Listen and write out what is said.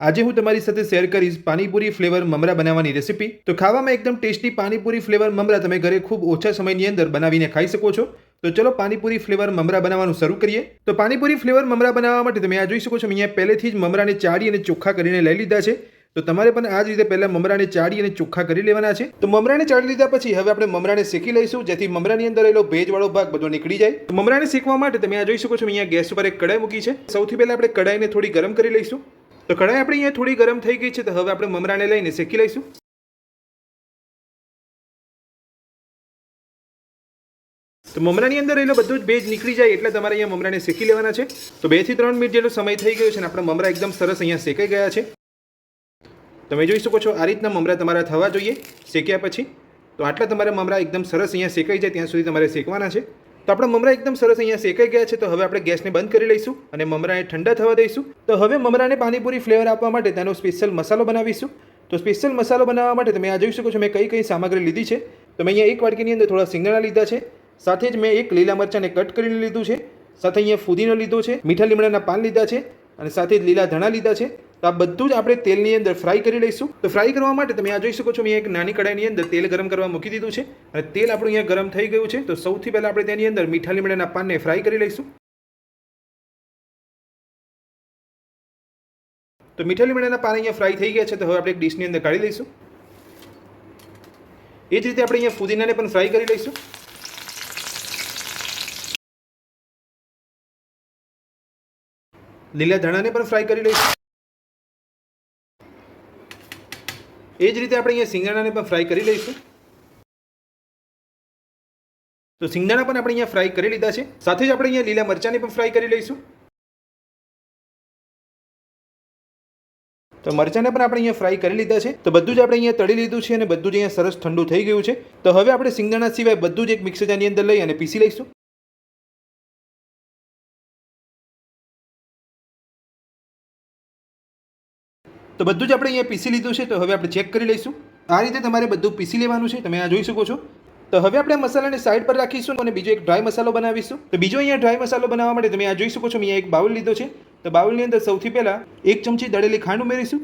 આજે હું તમારી સાથે શેર કરીશ પાણીપુરી ફ્લેવર મમરા બનાવવાની રેસીપી। તો ખાવામાં એકદમ ટેસ્ટી પાણીપુરી ફ્લેવર મમરા તમે ઘરે ખૂબ ઓછા સમયની અંદર બનાવીને ખાઈ શકો છો। તો ચલો પાણીપુરી ફ્લેવર મમરા બનાવવાનું શરૂ કરીએ। તો પાણીપુરી ફ્લેવર મમરા બનાવવા માટે તમે આ જોઈ શકો છો અહીંયા પહેલેથી જ મમરાને ચાળી અને ચોખ્ખા કરીને લઈ લીધા છે। તો તમારે પણ આ જ રીતે પહેલા મમરાને ચાળી અને ચોખ્ખા કરી લેવાના છે। તો મમરાને ચાળી લીધા પછી હવે આપણે મમરાને શેકી લઈશું, જેથી મમરાની અંદર રહેલો ભેજવાળો ભાગ બધો નીકળી જાય। તો મમરાને શેકવા માટે તમે આ જોઈ શકો છો અહીંયા ગેસ ઉપર એક કડાઈ મૂકી છે। સૌથી પહેલા આપણે કડાઈને થોડી ગરમ કરી લઈશું। તો કડાઈ આપણી અહીંયા થોડી ગરમ થઈ ગઈ છે, તો હવે આપણે મમરાને લઈને શેકી લઈશું। તો મમરાની અંદર રહેલો બધું જ ભેજ નીકળી જાય એટલે તમારે અહીંયા મમરાને શેકી લેવાના છે। તો 2 થી 3 મિનિટ જેટલો સમય થઈ ગયો છે અને આપણા મમરા એકદમ સરસ અહીંયા શેકાઈ ગયા છે। તમે જોઈ શકો છો આ રીતના મમરા તમારા થવા જોઈએ શેક્યા પછી। તો આટલા તમારા મમરા એકદમ સરસ અહીંયા શેકાઈ જાય ત્યાં સુધી તમારે શેકવાના છે। તો આપણા મમરા એકદમ સરસ અહીંયા શેકાઈ ગયા છે। તો હવે આપણે ગેસને બંધ કરી લઈશું અને મમરાને ઠંડા થવા દઈશું। તો હવે મમરાને પાણીપુરી ફ્લેવર આપવા માટે તેનો સ્પેશિયલ મસાલો બનાવીશું। તો સ્પેશિયલ મસાલો બનાવવા માટે તમે આ જોઈ શકો છો મેં કઈ સામગ્રી લીધી છે। તો મેં અહીંયા એક વાટકીની અંદર થોડા સિંગદાણા લીધા છે, સાથે જ મેં એક લીલા મરચાંને કટ કરીને લીધું છે, સાથે અહીંયા ફુદીનો લીધો છે, મીઠા લીમડાના પાન લીધા છે અને સાથે જ લીલા ધાણા લીધા છે। તો આ બધું જ આપણે તેલની અંદર ફ્રાય કરી લઈશું। તો ફ્રાય કરવા માટે તમે આ જોઈ શકો છો મેં એક નાની કડાઈની અંદર તેલ ગરમ કરવા મૂકી દીધું છે અને તેલ આપણું અહીંયા ગરમ થઈ ગયું છે। તો સૌથી પહેલાં આપણે તેની અંદર મીઠા લીમડાના પાનને ફ્રાય કરી લઈશું। તો મીઠા લીમડાના પાન અહીંયા ફ્રાય થઈ ગયા છે। તો હવે આપણે એક ડીશની અંદર કાઢી લઈશું। એ જ રીતે આપણે અહીંયા ફુદીનાને પણ ફ્રાય કરી લઈશું। લીલા ધાણાને પણ ફ્રાય કરી લઈશું। એ જ રીતે આપણે અહીંયા સિંગદાણાને પણ ફ્રાય કરી લઈશું। તો સિંગદાણા પણ આપણે અહીંયા ફ્રાય કરી લીધા છે, સાથે જ આપણે અહીંયા લીલા મરચાંને પણ ફ્રાય કરી લઈશું। તો મરચાંને પણ આપણે અહીંયા ફ્રાય કરી લીધા છે। તો બધું જ આપણે અહીંયા તળી લીધું છે અને બધું જ અહીંયા સરસ ઠંડુ થઈ ગયું છે। તો હવે આપણે સિંગદાણા સિવાય બધું જ એક મિક્સર જારની અંદર લઈ અને પીસી લઈશું। તો બધું જ આપણે અહીંયા પીસી લીધું છે। તો હવે આપણે ચેક કરી લઈશું। આ રીતે તમારે બધું પીસી લેવાનું છે, તમે આ જોઈ શકો છો। તો હવે આપણે મસાલાને સાઈડ પર રાખીશું અને બીજો એક ડ્રાય મસાલો બનાવીશું। તો બીજો અહીંયા ડ્રાય મસાલો બનાવવા માટે તમે આ જોઈ શકો છો અહીંયા એક બાઉલ લીધો છે। તો બાઉલની અંદર સૌથી પહેલાં 1 ચમચી દળેલી ખાંડ ઉમેરીશું।